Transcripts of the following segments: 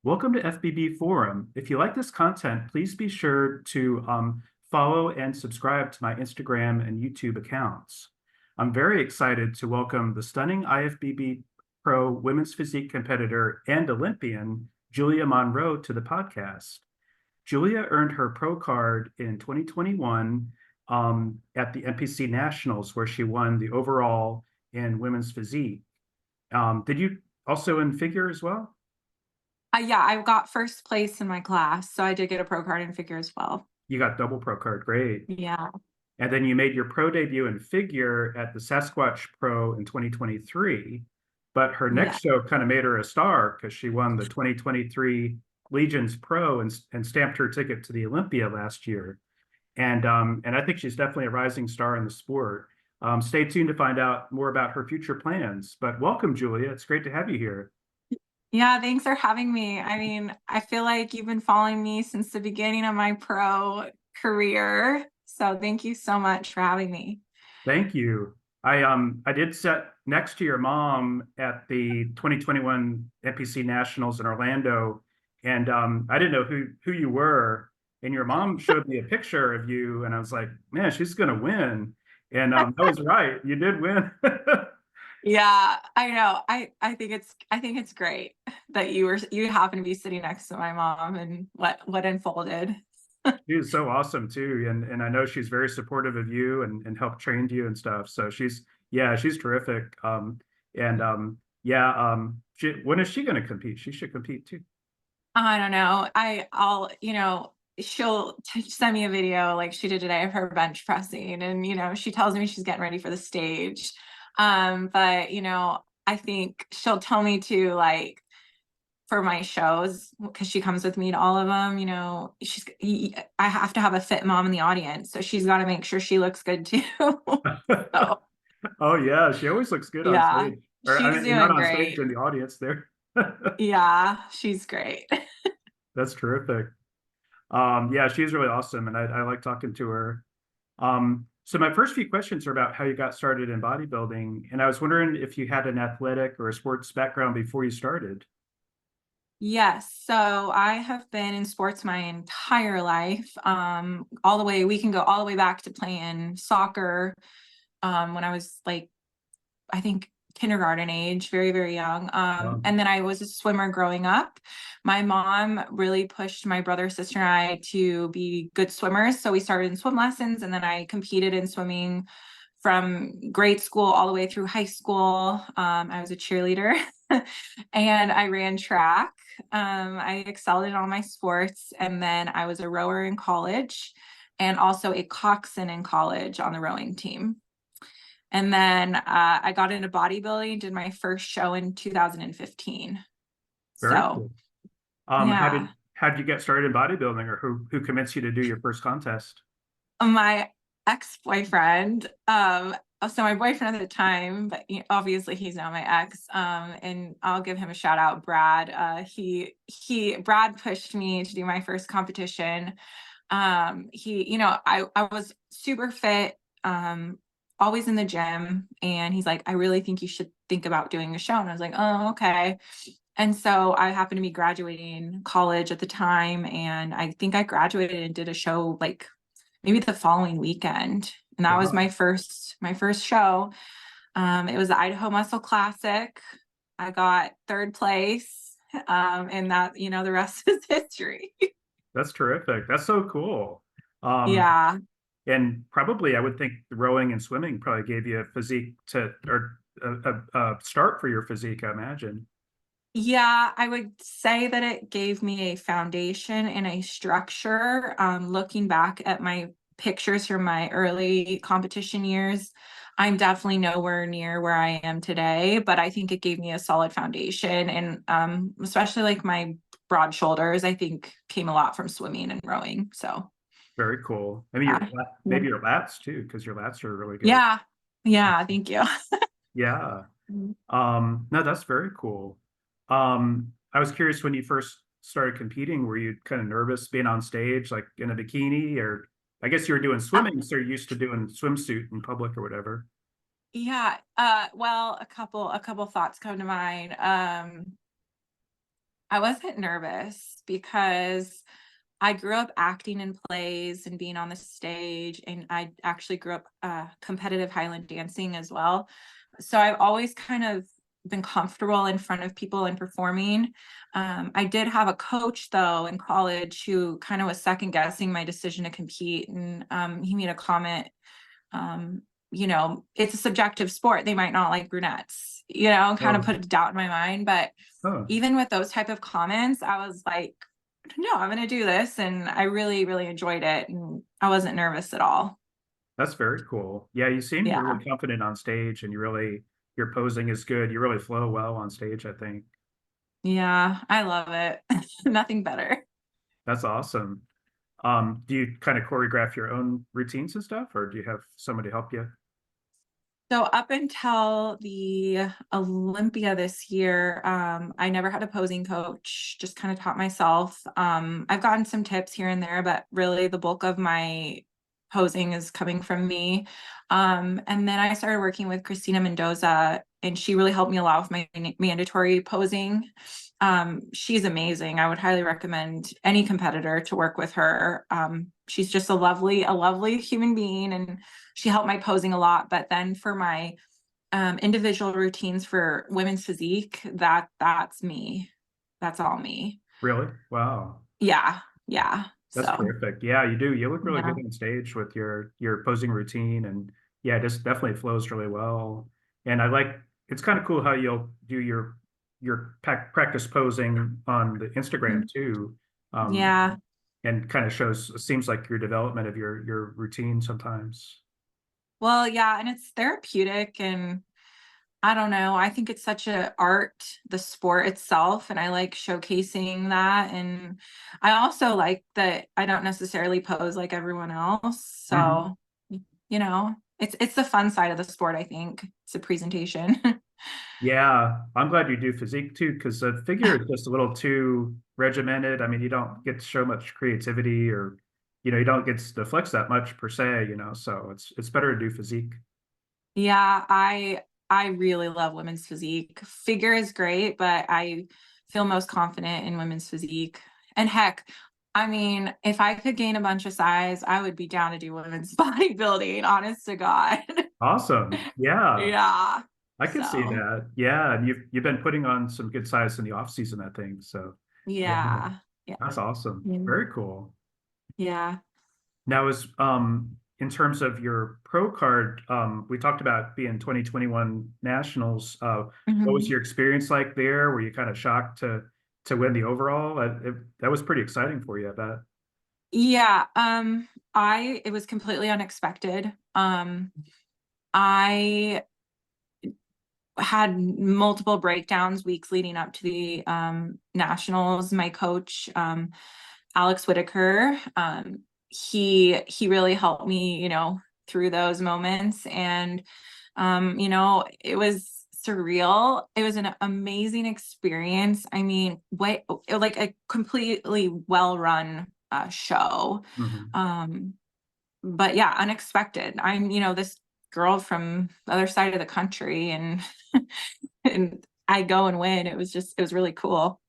Welcome to FBB Forum. If you like this content, please be sure to follow and subscribe to my Instagram and YouTube accounts. I'm very excited to welcome the stunning IFBB Pro women's physique competitor and Olympian, Julia Monroe, to the podcast. Julia earned her pro card in 2021 at the NPC Nationals, where she won the overall in women's physique. Did you also in figure as well? Yeah, I got first place in my class, so I did get a pro card in figure as well. You got double pro card, great. Yeah. And then you made your pro debut in figure at the Sasquatch Pro in 2023. But her Yeah. next show kind of made her a star because she won the 2023 Legions Pro and stamped her ticket to the Olympia last year. And I think she's definitely a rising star in the sport. Stay tuned to find out more about her future plans. But welcome, Julia. It's great to have you here. Yeah, thanks for having me. I mean, I feel like you've been following me since the beginning of my pro career. So thank you so much for having me. Thank you. I did sit next to your mom at the 2021 NPC Nationals in Orlando, and I didn't know who you were. And your mom showed me a picture of you, and I was like, man, she's gonna win. And I was right. You did win. Yeah, I know. I think it's great that you happen to be sitting next to my mom and what unfolded. She is so awesome too, and I know she's very supportive of you and helped train you and stuff. So she's terrific. When is she going to compete? She should compete too. I don't know. She'll send me a video like she did today of her bench pressing, and she tells me she's getting ready for the stage. But I think she'll tell me to, like, for my shows, because she comes with me to all of them, I have to have a fit mom in the audience, so she's got to make sure she looks good too. So Oh yeah, she always looks good on yeah, stage. Or I she's mean, not doing on stage, great. in the audience there. Yeah, she's great. That's terrific. Yeah, she's really awesome, and I like talking to her. So my first few questions are about how you got started in bodybuilding, and I was wondering if you had an athletic or a sports background before you started. Yes, so I have been in sports my entire life. We can go all the way back to playing soccer when I was, like, I think kindergarten age, very, very young. And then I was a swimmer growing up. My mom really pushed my brother, sister, and I to be good swimmers. So we started in swim lessons, and then I competed in swimming from grade school all the way through high school. I was a cheerleader and I ran track. I excelled in all my sports. And then I was a rower in college and also a coxswain in college on the rowing team. And then I got into bodybuilding, did my first show in 2015. Very So, cool. yeah, How did you get started in bodybuilding, or who convinced you to do your first contest? my ex-boyfriend, so my boyfriend at the time, but obviously he's now my ex, and I'll give him a shout out, Brad. Brad pushed me to do my first competition. I was super fit, always in the gym, and he's like, I really think you should think about doing a show. And I was like, oh, okay. And so I happened to be graduating college at the time, and I think I graduated and did a show like maybe the following weekend. And that was Wow, my first show. It was the Idaho Muscle Classic. I got third place. And that, the rest is history. that's terrific. That's so cool. Um, Yeah. and probably I would think rowing and swimming probably gave you a physique or a start for your physique, I imagine. Yeah, I would say that it gave me a foundation and a structure. Looking back at my pictures from my early competition years, I'm definitely nowhere near where I am today, but I think it gave me a solid foundation. And especially like my broad shoulders, I think came a lot from swimming and rowing. So Very cool. I mean, yeah. maybe your lats too, because your lats are really good. Yeah. Yeah, thank you. Yeah. No, that's very cool. I was curious when you first started competing, were you kind of nervous being on stage, like in a bikini, or I guess you were doing swimming, so you're used to doing swimsuit in public or whatever. Yeah, well, a couple thoughts come to mind. I wasn't nervous because I grew up acting in plays and being on the stage, and I actually grew up competitive Highland dancing as well. So I've always kind of been comfortable in front of people and performing. I did have a coach though in college who kind of was second guessing my decision to compete, and he made a comment. Um, it's a subjective sport. They might not like brunettes. Kind of Oh, put a doubt in my mind, but oh, even with those type of comments, I was like, no, I'm going to do this. And I really, really enjoyed it. And I wasn't nervous at all. that's very cool. Yeah, you seem Yeah. really confident on stage, and your posing is good. You really flow well on stage, I think. Yeah. I love it. Nothing better. That's awesome. Do you kind of choreograph your own routines and stuff, or do you have somebody help you? So up until the Olympia this year, I never had a posing coach, just kind of taught myself. I've gotten some tips here and there, but really the bulk of my posing is coming from me. And then I started working with Kristina Mendoza, and she really helped me a lot with my mandatory posing. She's amazing. I would highly recommend any competitor to work with her. She's just a lovely human being, and she helped my posing a lot. But then for my individual routines for women's physique, that's me. That's all me. Really? Wow. Yeah. Yeah. That's So terrific. Yeah, you do. You look really yeah. good on stage with your posing routine, and yeah, it just definitely flows really well. And I like it's kind of cool how you'll do your practice posing on the Instagram too, um, Yeah. and kind of shows seems like your development of your routine sometimes. Well, yeah, and it's therapeutic, and I don't know. I think it's such a art, the sport itself, and I like showcasing that. And I also like that I don't necessarily pose like everyone else. Mhm. So, it's the fun side of the sport, I think. It's a presentation. Yeah, I'm glad you do physique too, because the figure is just a little too regimented. I mean, you don't get to show much creativity, or you don't get to flex that much per se, so it's better to do physique. Yeah, I really love women's physique. Figure is great, but I feel most confident in women's physique. And heck, I mean, if I could gain a bunch of size, I would be down to do women's bodybuilding, honest to God. Awesome. Yeah, Yeah. I could see So, that. Yeah, and you've been putting on some good size in the off season, I think. So yeah, yeah. Yeah. that's awesome. Mm. Very cool. Yeah. Now is in terms of your pro card, we talked about being 2021 nationals. What was Mhm. your experience like there? Were you kind of shocked to win the overall? That was pretty exciting for you, I bet. Yeah, it was completely unexpected. I had multiple breakdowns weeks leading up to the nationals. My coach, Alex Whitaker, he really helped me, through those moments. And it was surreal. It was an amazing experience. I mean, like a completely well run show. Mhm. Um, but yeah, unexpected. I'm, this girl from the other side of the country, and and I go and win. It was really cool.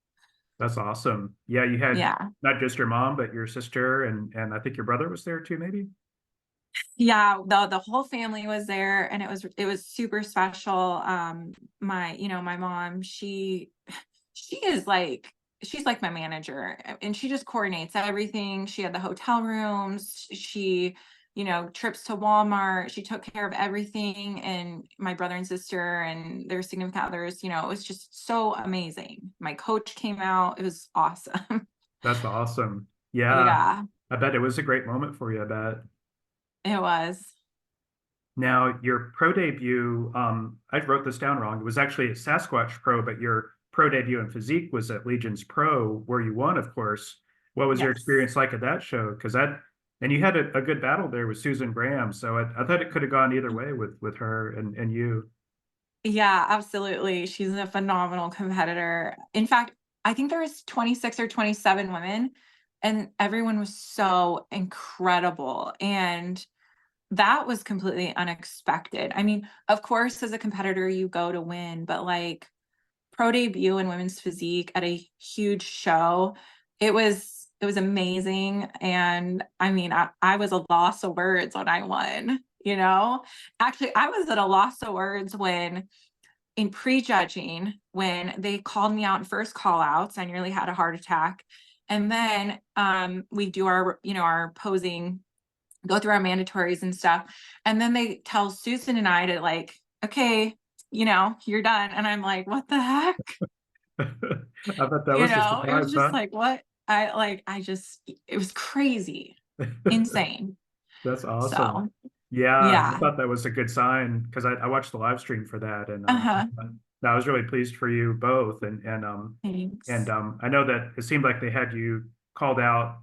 That's awesome. Yeah, you had Yeah. not just your mom, but your sister and I think your brother was there too, maybe. Yeah, the whole family was there, and it was super special. My mom, she is like she's like my manager, and she just coordinates everything. She had the hotel rooms, she trips to Walmart. She took care of everything, and my brother and sister and their significant others, it was just so amazing. My coach came out. It was awesome. That's awesome. Yeah, Yeah, I bet it was a great moment for you, I bet. it was. Now, your pro debut, I wrote this down wrong. It was actually a Sasquatch Pro, but your pro debut in physique was at Legion's Pro, where you won, of course. What was your Yes. experience like at that show? And you had a good battle there with Susan Graham, so I thought it could have gone either way with her and you. Yeah, absolutely. She's a phenomenal competitor. In fact, I think there was 26 or 27 women, and everyone was so incredible. And that was completely unexpected. I mean, of course, as a competitor, you go to win, but like pro debut in women's physique at a huge show. It was amazing. And I mean, I was a loss of words when I won, you know? Actually, I was at a loss of words when in prejudging, when they called me out in first call outs, I nearly had a heart attack. And then we do our, our posing, go through our mandatories and stuff. And then they tell Susan and I to like, okay, you're done. And I'm like, what the heck? I bet that was a It was surprise, just huh? like, what? It was crazy, insane. That's awesome. So, Yeah, I yeah. thought that was a good sign because I watched the live stream for that, and Uh-huh. I was really pleased for you both. And Thanks. I know that it seemed like they had you called out,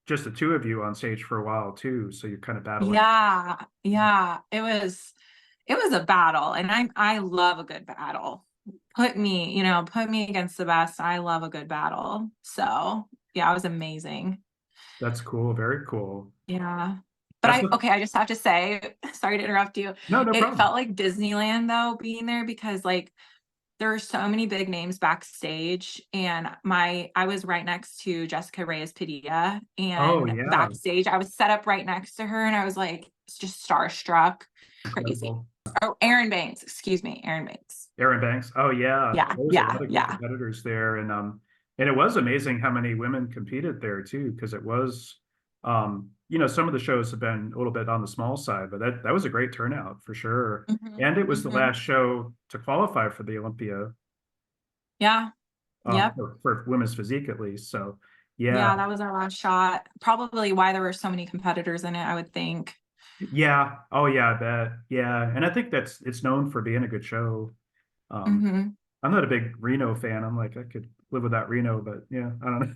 just the two of you on stage for a while too. So you're kind of battling. Yeah. Yeah. It was a battle, and I love a good battle. Put me against the best. I love a good battle. So, yeah, it was amazing. That's cool. Very cool. Yeah. But That's what, I just have to say, sorry to interrupt you. no, no It problem. felt like Disneyland though, being there, because like there are so many big names backstage, and I was right next to Jessica Reyes Padilla, Oh and yeah, backstage I was set up right next to her, and I was like just starstruck. Crazy. incredible. Oh, Aaron Banks, excuse me, Aaron Banks. Aaron Banks. Oh yeah, Yeah, there was a yeah, lot of good yeah. competitors there, and it was amazing how many women competed there too, because it was, some of the shows have been a little bit on the small side, but that was a great turnout for sure. Mhm, And it was the mhm. last show to qualify for the Olympia, Yeah, yep. for women's physique at least. So yeah, Yeah, that was our last shot. Probably why there were so many competitors in it, I would think. yeah, oh yeah, I bet, yeah, and I think it's known for being a good show. Um, Mhm. I'm not a big Reno fan. I'm like, I could live without Reno, but yeah, I don't know.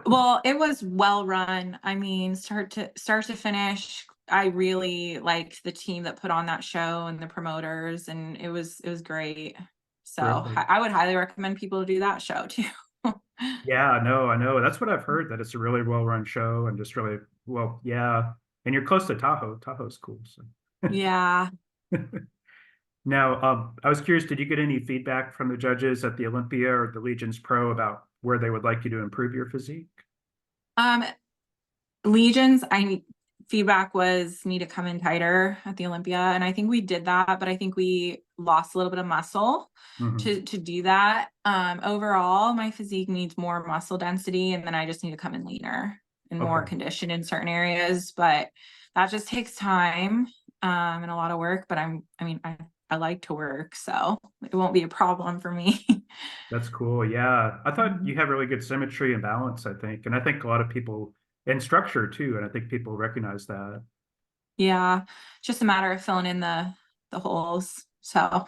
Well, it was well run. I mean, start to finish. I really liked the team that put on that show and the promoters, and it was great. So Terrific. I would highly recommend people to do that show too. Yeah, no, I know. That's what I've heard, that it's a really well-run show and just really well, yeah. And you're close to Tahoe. Tahoe's cool. So Yeah. now, I was curious, did you get any feedback from the judges at the Olympia or the Legions Pro about where they would like you to improve your physique? Um, Legions, feedback was me to come in tighter at the Olympia, and I think we did that, but I think we lost a little bit of muscle Hmm. to do that. Overall, my physique needs more muscle density, and then I just need to come in leaner and more Okay, conditioned in certain areas, but that just takes time and a lot of work, but I like to work, so it won't be a problem for me. that's cool. Yeah, I thought Mhm. you have really good symmetry and balance, I think. And I think a lot of people, and structure too, and I think people recognize that. Yeah, just a matter of filling in the holes. So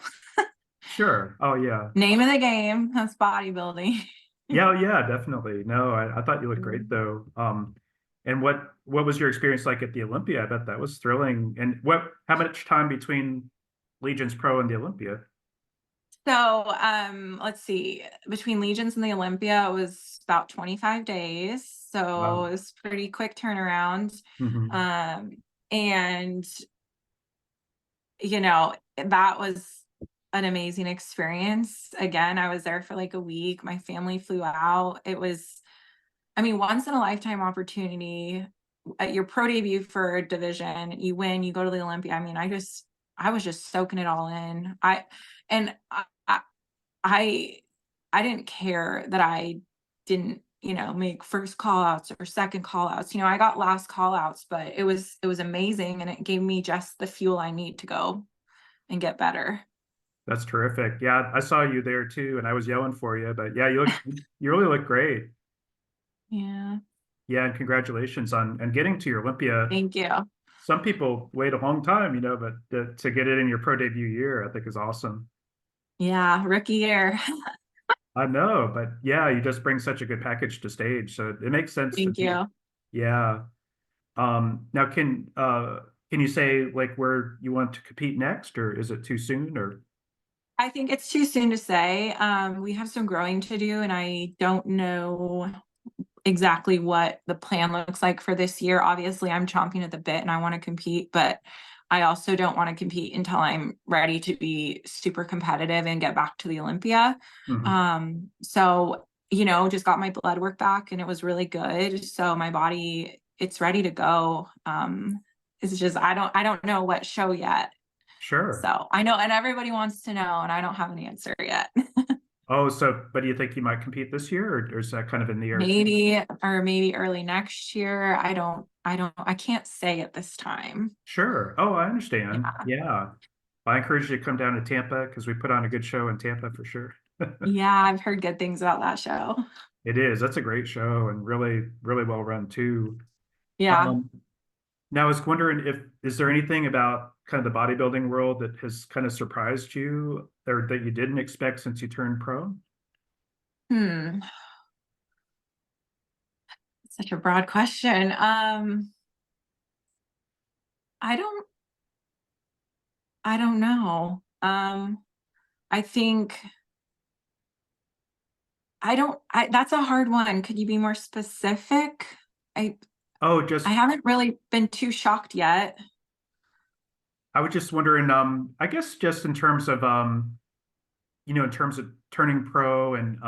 Sure. Oh yeah. name of the game, that's bodybuilding. Yeah, yeah, definitely. No, I thought you looked great Mm. though. And what was your experience like at the Olympia? I bet that was thrilling. And how much time between Legion's Pro and the Olympia? So, let's see, between Legions and the Olympia, it was about 25 days. So Wow. it was pretty quick turnaround. Hmm. Um, and that was an amazing experience. Again, I was there for like a week. My family flew out. It was, I mean, once in a lifetime opportunity. At your pro debut for a division, you win, you go to the Olympia. I mean, I was just soaking it all in. And I I didn't care that I didn't, make first call outs or second call outs. I got last call outs, but it was amazing, and it gave me just the fuel I need to go and get better. That's terrific. Yeah, I saw you there too, and I was yelling for you. But yeah, you really look great. Yeah. Yeah, and congratulations on and getting to your Olympia. Thank you. Some people wait a long time, but to get it in your pro debut year, I think is awesome. Yeah, rookie year. I know, but yeah, you just bring such a good package to stage, so it makes sense to Thank me. you. Yeah. Now can you say like where you want to compete next, or is it too soon? Or I think it's too soon to say. We have some growing to do, and I don't know exactly what the plan looks like for this year. Obviously, I'm chomping at the bit and I want to compete, but I also don't want to compete until I'm ready to be super competitive and get back to the Olympia. Mhm. So, just got my blood work back and it was really good. So my body, it's ready to go. It's just, I don't know what show yet. Sure. So I know, and everybody wants to know, and I don't have an answer yet. Oh, so, but do you think you might compete this year, or is that kind of in the air too? Maybe early next year. I can't say at this time. Sure. Oh, I understand. Yeah. Yeah. I encourage you to come down to Tampa because we put on a good show in Tampa for sure. Yeah, I've heard good things about that show. It is. That's a great show and really, really well run too. Yeah. Um, Now I was wondering if is there anything about kind of the bodybuilding world that has kind of surprised you or that you didn't expect since you turned pro? Hmm. Such a broad question. I don't I don't know. I think that's a hard one. Could you be more specific? I Oh, I just haven't really been too shocked yet. I was just wondering, I guess just in terms of in terms of turning pro and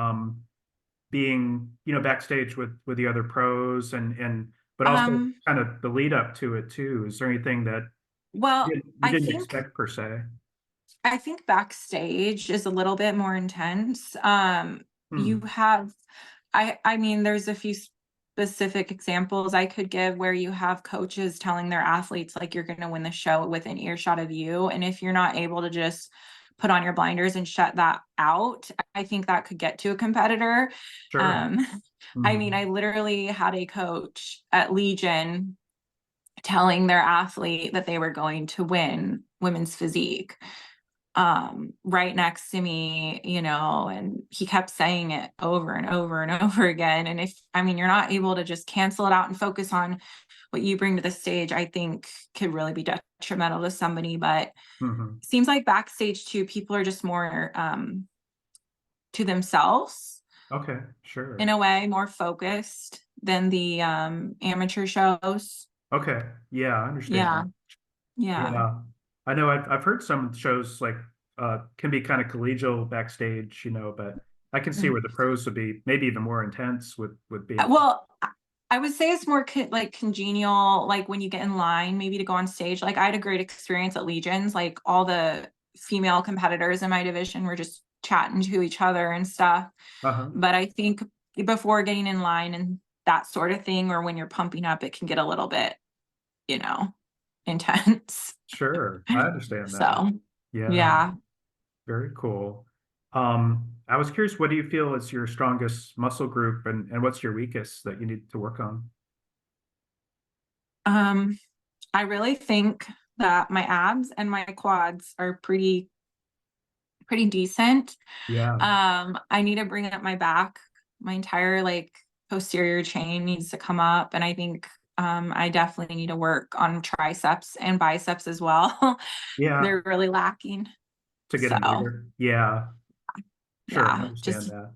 being, backstage with the other pros and but also Um, kind of the lead up to it too. Is there anything that well, you didn't expect per se? I think backstage is a little bit more intense. You Hmm. have, I mean, there's a few specific examples I could give where you have coaches telling their athletes, like, you're going to win the show within earshot of you. And if you're not able to just put on your blinders and shut that out, I think that could get to a competitor. Sure. Um, I mean, Hmm. I literally had a coach at Legion telling their athlete that they were going to win women's physique right next to me, and he kept saying it over and over and over again. And you're not able to just cancel it out and focus on what you bring to the stage, I think could really be detrimental to somebody. But Hmm. it seems like backstage too, people are just more to themselves Okay, in sure. a way, more focused than the amateur shows. Okay. Yeah, I understand Yeah. that. Yeah. Yeah. I know I've heard some shows like can be kind of collegial backstage, but I can see where the pros would be maybe even more intense with being Well, I would say it's more like congenial, like when you get in line, maybe to go on stage. Like I had a great experience at Legions. Like all the female competitors in my division were just chatting to each other and stuff. uh-huh. But I think before getting in line and that sort of thing, or when you're pumping up, it can get a little bit, you know, intense. Sure. I understand that. So, Yeah, yeah. very cool. I was curious, what do you feel is your strongest muscle group and what's your weakest that you need to work on? Um, I really think that my abs and my quads are pretty decent. Yeah. I need to bring up my back. My entire like posterior chain needs to come up. And I think I definitely need to work on triceps and biceps as well. Yeah. They're really lacking. To get So them bigger. Yeah. Sure. I yeah, understand just that.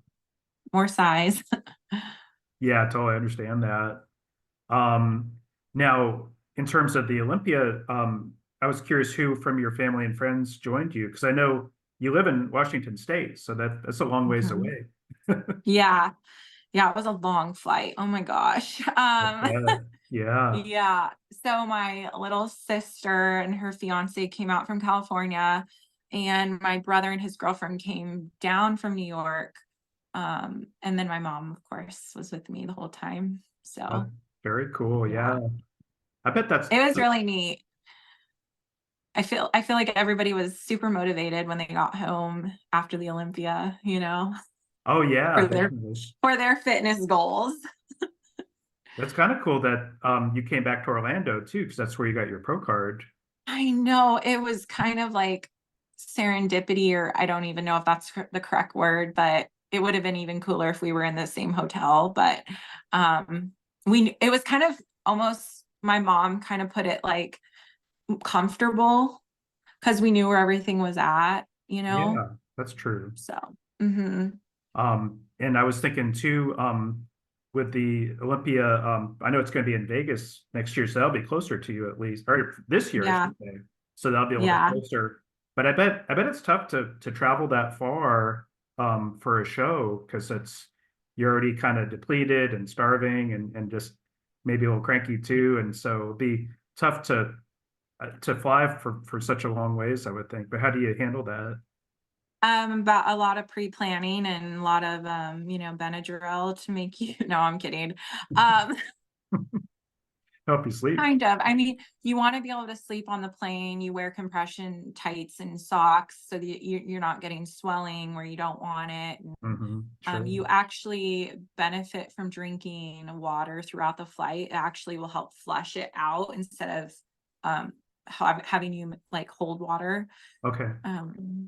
more size. Yeah, totally understand that. Um, Now, in terms of the Olympia, I was curious who from your family and friends joined you because I know you live in Washington State, so that's a long ways Mhm. away. Yeah. Yeah, it was a long flight. Oh my gosh. Yeah, yeah, Yeah. So my little sister and her fiance came out from California, and my brother and his girlfriend came down from New York. And then my mom, of course, was with me the whole time. that's So very cool. yeah, Yeah, I bet that's. it was really neat. I feel like everybody was super motivated when they got home after the Olympia, Oh yeah, for their definitely. for their fitness goals. That's kind of cool that you came back to Orlando too, because that's where you got your pro card. I know it was kind of like serendipity, or I don't even know if that's the correct word, but it would have been even cooler if we were in the same hotel. But um, it was kind of almost, my mom kind of put it like comfortable because we knew where everything was at. Yeah, that's true. So, mhm. And I was thinking too, with the Olympia, I know it's going to be in Vegas next year, so that'll be closer to you at least, or this year, I Yeah. should say. so that'll be a little bit Yeah. closer. But I bet it's tough to travel that far for a show, because you're already kind of depleted and starving and just maybe a little cranky too, and so it'll be tough to fly for such a long ways, I would think. But how do you handle that? About a lot of pre-planning and a lot of Benadryl to make you no, I'm kidding. Um Help you sleep. Kind of. I mean, you want to be able to sleep on the plane. You wear compression tights and socks so that you're not getting swelling where you don't want it. Sure. You actually benefit from drinking water throughout the flight. It actually will help flush it out instead of having you like hold water. Okay.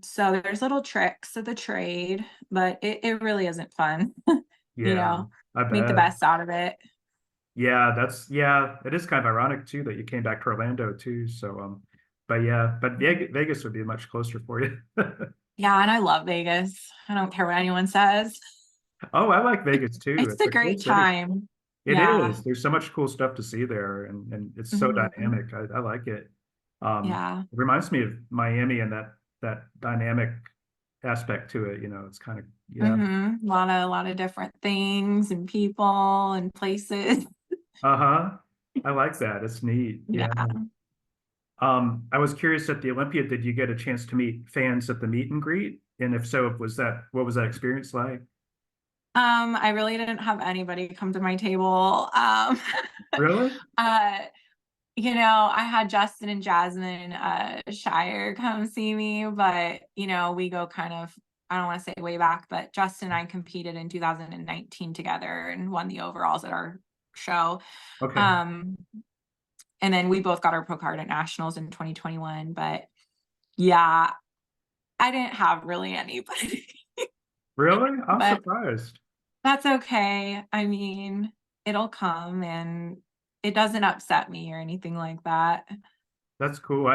So there's little tricks of the trade, but it really isn't fun. Yeah, I Make the bet. best out of it. Yeah, it is kind of ironic too that you came back to Orlando too. So but yeah, but Vegas would be much closer for you. Yeah, and I love Vegas. I don't care what anyone says. Oh, I like Vegas too. It's It's a a cool great city. time. It Yeah. is. There's so much cool stuff to see there, and it's so Mhm. dynamic. I like it. Yeah. It reminds me of Miami and that dynamic aspect to it. It's kind of, yeah. A lot of different things and people and places. Uh-huh. I like that. It's neat. Yeah. Yeah. I was curious, at the Olympia, did you get a chance to meet fans at the meet and greet? And if so, what was that experience like? I really didn't have anybody come to my table. Really? uh, I had Justin and Jasmine Shire come see me, but we go kind of, I don't want to say way back, but Justin and I competed in 2019 together and won the overalls at our show. Okay. Um, and then we both got our pro card at nationals in 2021. But yeah, I didn't have really anybody. Really? I'm But surprised. that's okay. I mean, it'll come and it doesn't upset me or anything like that. That's cool.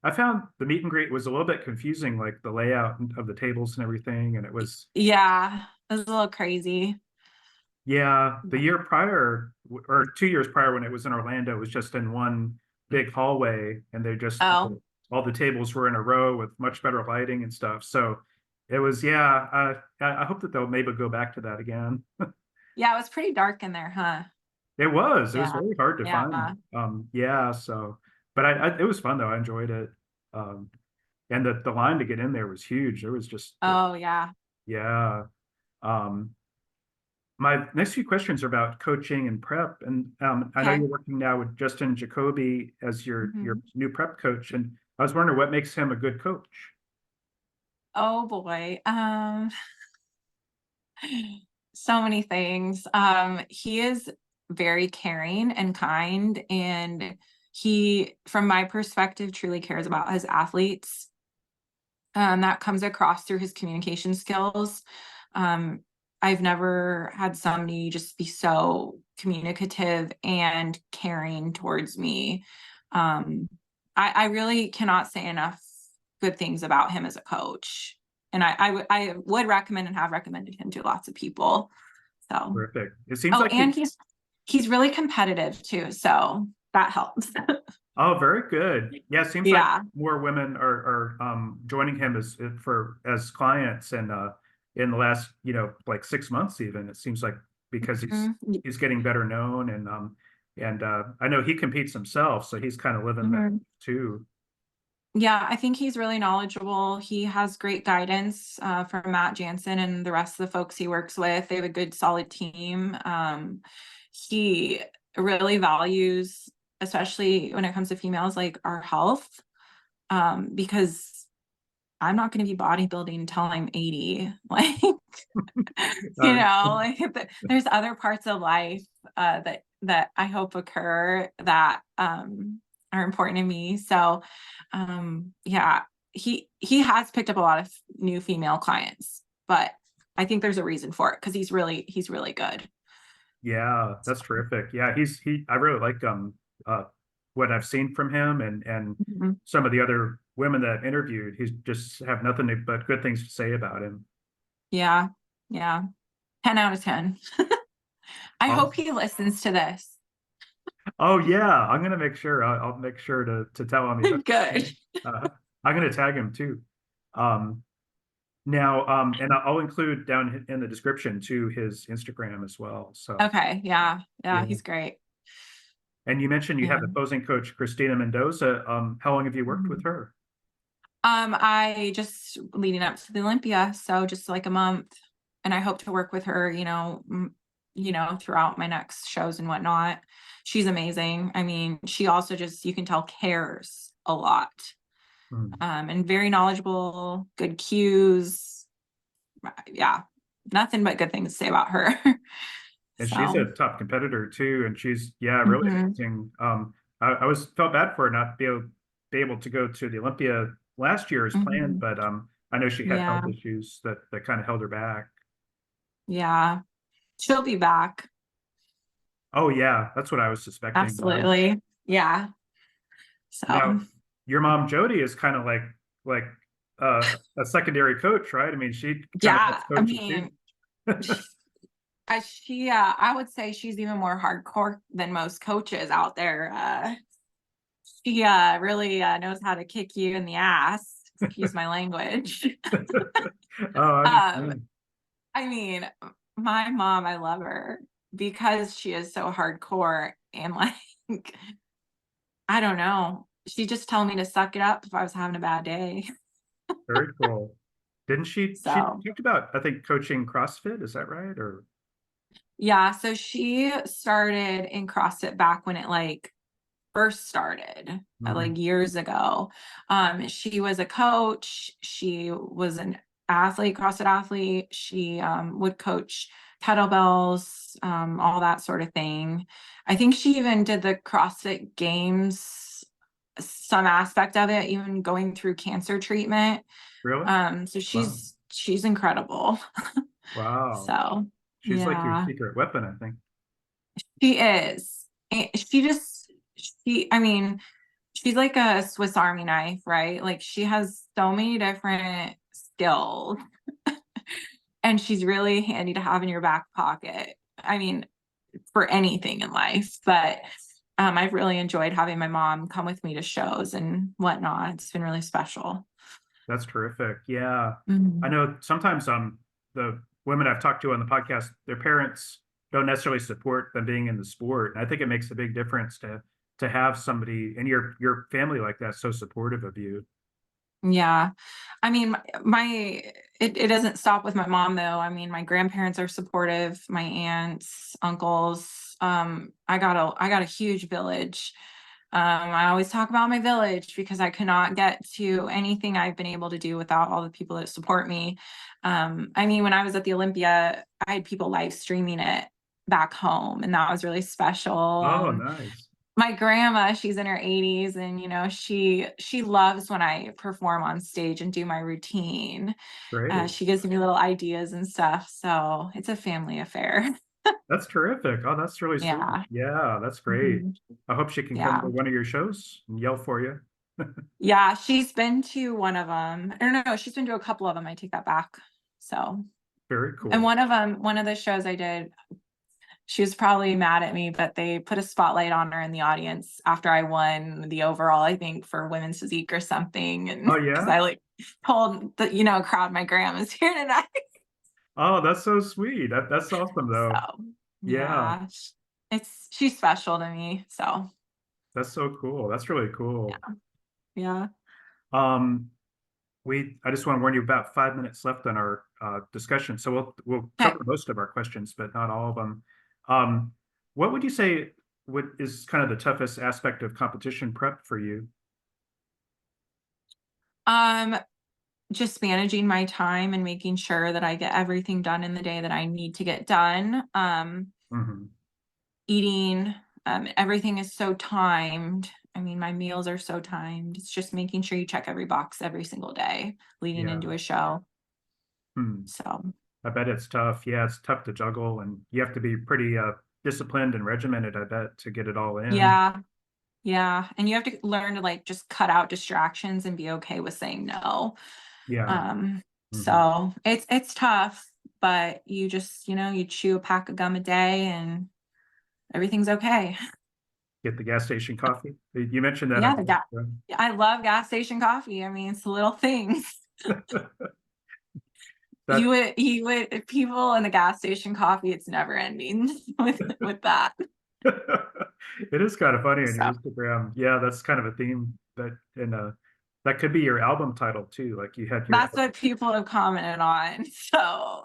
I found the meet and greet was a little bit confusing, like the layout of the tables and everything, and it was, Yeah, it was a little crazy. yeah, the year prior, or 2 years prior, when it was in Orlando, it was just in one big hallway, and Oh, all the tables were in a row with much better lighting and stuff. So it was, yeah. I hope that they'll maybe go back to that again. yeah, it was pretty dark in there, huh? It was Yeah, really hard to find. yeah. Yeah. So, but it was fun though. I enjoyed it. Um, and the line to get in there was huge. There was just, Oh, yeah. yeah. Um, My next few questions are about coaching and prep, and I know Okay. you're working now with Justin Jacoby as your Mhm. new prep coach, and I was wondering what makes him a good coach. Oh boy. So many things. He is very caring and kind, and he, from my perspective, truly cares about his athletes. That comes across through his communication skills. Um, I've never had somebody just be so communicative and caring towards me. Um, I really cannot say enough good things about him as a coach. And I would recommend and have recommended him to lots of people. So, Terrific. It seems oh, like and he's really competitive too, so that helps. oh, very good. Yeah, it seems like Yeah. more women are joining him as clients, and in the last, like 6 months even. It seems like, because Mhm. he's getting better known, and I know he competes himself, so he's kind of living that Mhm. too. Yeah, I think he's really knowledgeable. He has great guidance from Matt Jansen and the rest of the folks he works with. They have a good, solid team. He really values, especially when it comes to females, like our health, because I'm not going to be bodybuilding until I'm 80. Like, Uh, there's other parts of life that I hope occur that are important to me. So, yeah, he has picked up a lot of new female clients, but I think there's a reason for it because he's really good. Yeah, that's terrific. Yeah, I really like uh what I've seen from him, and Mhm. some of the other women that I've interviewed. He's just have nothing but good things to say about him. Yeah, yeah, 10 out of 10. I hope Awesome. he listens to this. Oh yeah, I'm gonna make sure. I'll make sure to tell him. Good. Uh, I'm gonna tag him too. Um, Now, and I'll include down in the description to his Instagram as well. So Okay. Yeah. Yeah. yeah. He's great. And you mentioned you have Yeah. opposing coach Kristina Mendoza. How long have you worked with Mhm. her? I just leading up to the Olympia, so just like a month, and I hope to work with her, throughout my next shows and whatnot. She's amazing. I mean, she also just, you can tell, cares a lot, Hmm. and very knowledgeable, good cues. Yeah, nothing but good things to say about her. And she's So, a top competitor too. And she's, yeah, really mhm, amazing. I was felt bad for her not be able to go to the Olympia last year as planned, mhm. but I know she had Yeah, health issues that kind of held her back. yeah, she'll be back. Oh yeah, that's what I was suspecting. Absolutely. Yeah. So, Now, your mom Jodi is kind of like a secondary coach, right? I mean, she kind of yeah, helps I coach you too. mean, I would say she's even more hardcore than most coaches out there. She really knows how to kick you in the ass, excuse my language. Oh, I um, understand. I mean, my mom, I love her because she is so hardcore and like, I don't know. She just told me to suck it up if I was having a bad day. Very cool. Didn't she So talked about, I think, coaching CrossFit, is that right? Or yeah, so she started in CrossFit back when it like first started, mhm. like years ago. She was a coach, she was an athlete, CrossFit athlete. She would coach kettlebells, all that sort of thing. I think she even did the CrossFit Games, some aspect of it, even going through cancer treatment. Really? So Wow. she's incredible. Wow. So She's like your yeah, secret weapon, I think. she is. I mean, she's like a Swiss Army knife, right? Like she has so many different skills and she's really handy to have in your back pocket. I mean, for anything in life, but I've really enjoyed having my mom come with me to shows and whatnot. It's been really special. That's terrific. Yeah. I Mhm. know sometimes the women I've talked to on the podcast, their parents don't necessarily support them being in the sport. And I think it makes a big difference to have somebody in your family like that so supportive of you. Yeah. I mean, it doesn't stop with my mom though. I mean, my grandparents are supportive, my aunts, uncles. I got a huge village. I always talk about my village because I cannot get to anything I've been able to do without all the people that support me. I mean, when I was at the Olympia, I had people live streaming it back home, and that was really special. Oh, nice. My grandma, she's in her 80s, and she loves when I perform on stage and do my routine. Great. She gives me little ideas and stuff, so it's a family affair. That's terrific. Oh, that's really sweet. Yeah. Yeah, that's great. Mhm. I hope she can come Yeah. to one of your shows and yell for you. Yeah, she's been to one of them. Or no, she's been to a couple of them. I take that back. So, Very and cool. one of the shows I did, she was probably mad at me, but they put a spotlight on her in the audience after I won the overall, I think, for women's physique or something. And Oh, because yeah? I like told the, crowd my grandma's here tonight. Oh, that's so sweet. That's awesome though. So Yeah, yeah, she's special to me. So that's so cool. That's really cool. yeah, yeah. Um, I just want to warn you about 5 minutes left on our discussion, so we'll Okay. cover most of our questions, but not all of them. Um, what would you say is kind of the toughest aspect of competition prep for you? Um, just managing my time and making sure that I get everything done in the day that I need to get done. Hmm. Eating, everything is so timed. I mean, my meals are so timed. It's just making sure you check every box every single day leading Yeah. into a show. Hmm. So, I bet it's tough. Yeah, it's tough to juggle, and you have to be pretty disciplined and regimented, I bet, to get it all in. yeah, yeah. And you have to learn to like just cut out distractions and be okay with saying no. Yeah. Um, Hmm. so it's tough, but you just, you chew a pack of gum a day and everything's okay. Get the gas station coffee. You mentioned that. Yeah, I love gas station coffee. I mean, it's the little things. That You would people in the gas station coffee, it's never ending with that. it is kind of funny on your So Instagram. Yeah, that's kind of a theme that that could be your album title too. Like you had your that's what people have commented on. So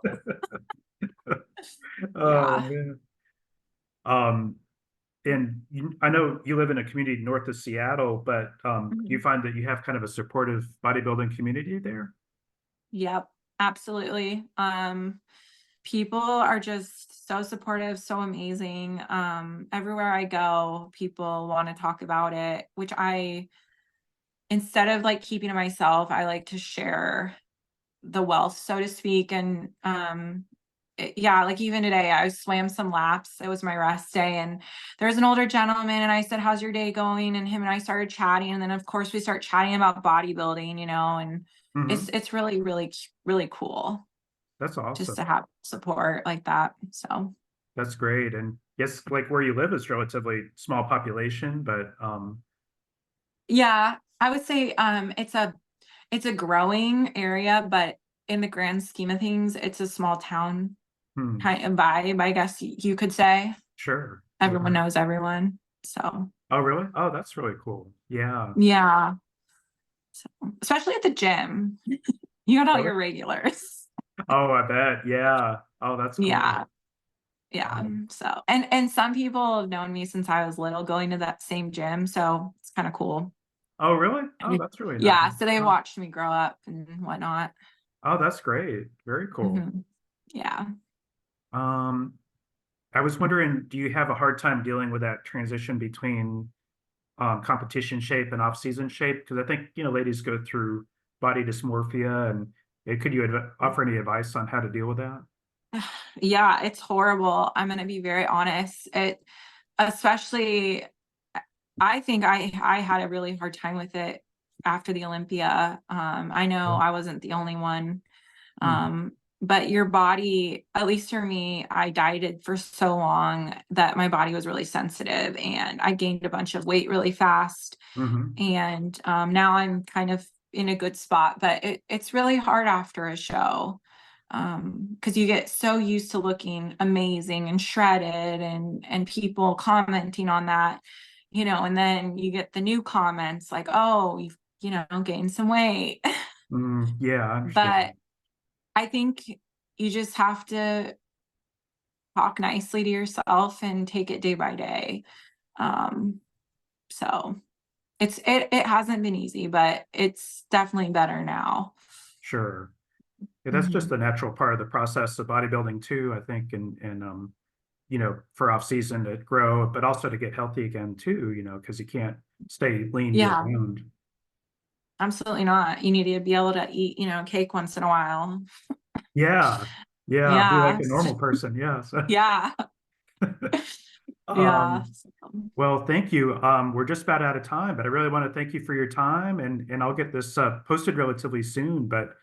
oh yeah. man. Um, and I know you live in a community north of Seattle, but do you Mhm. find that you have kind of a supportive bodybuilding community there? Yep, absolutely. People are just so supportive, so amazing. Everywhere I go, people want to talk about it, which I, instead of like keeping to myself, I like to share the wealth, so to speak. And yeah, like even today, I swam some laps. It was my rest day, and there was an older gentleman, and I said, "How's your day going?" And him and I started chatting, and then of course we start chatting about bodybuilding, and Hmm. it's really, really, really cool That's just awesome. to have support like that. So That's great. And yes, like where you live is relatively small population, but yeah, I would say it's a growing area, but in the grand scheme of things, it's a small town hmm, kind of vibe, I guess you could say. sure. Everyone Yeah. knows everyone. So Oh, really? Oh, that's really cool. Yeah. yeah. So, especially at the gym. You got all Really? your regulars. Oh, I bet. Yeah. Oh, that's cool. Yeah. Yeah. Um, So and some people have known me since I was little going to that same gym. So it's kind of cool. oh, really? Oh, Mhm. that's really nice. Yeah. So they Oh, watched me grow up and whatnot. oh, that's great. Very cool. Yeah. Um, I was wondering, do you have a hard time dealing with that transition between competition shape and off-season shape? Because I think, ladies go through body dysmorphia, and could you offer any advice on how to deal with that? Yeah, it's horrible. I'm gonna be very honest. It especially I think I had a really hard time with it after the Olympia. I know I wasn't the only one. Mm-hmm. But your body, at least for me, I dieted for so long that my body was really sensitive and I gained a bunch of weight really fast. Mm-hmm. And now I'm kind of in a good spot, but it's really hard after a show because you get so used to looking amazing and shredded and people commenting on that, and then you get the new comments like, oh, you've, gained some weight. Mm, yeah, I But understand. I think you just have to talk nicely to yourself and take it day by day. Um, so it hasn't been easy, but it's definitely better now. Sure. Yeah, that's just Mhm. the natural part of the process of bodybuilding too, I think, and for off season to grow, but also to get healthy again too, because you can't stay lean year Yeah, round. absolutely not. You need to be able to eat, cake once in a while. Yeah. Yeah. Be like Yeah. a normal person. Yes. Yeah. Yeah. Um, well, thank you. We're just about out of time, but I really want to thank you for your time, and I'll get this posted relatively soon. But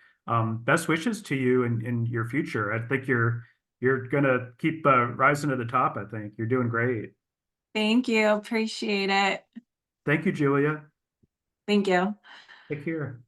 best wishes to you in your future. I think you're gonna keep rising to the top. I think you're doing great. Thank you. Appreciate it. Thank you, Julia. Thank you. Take care.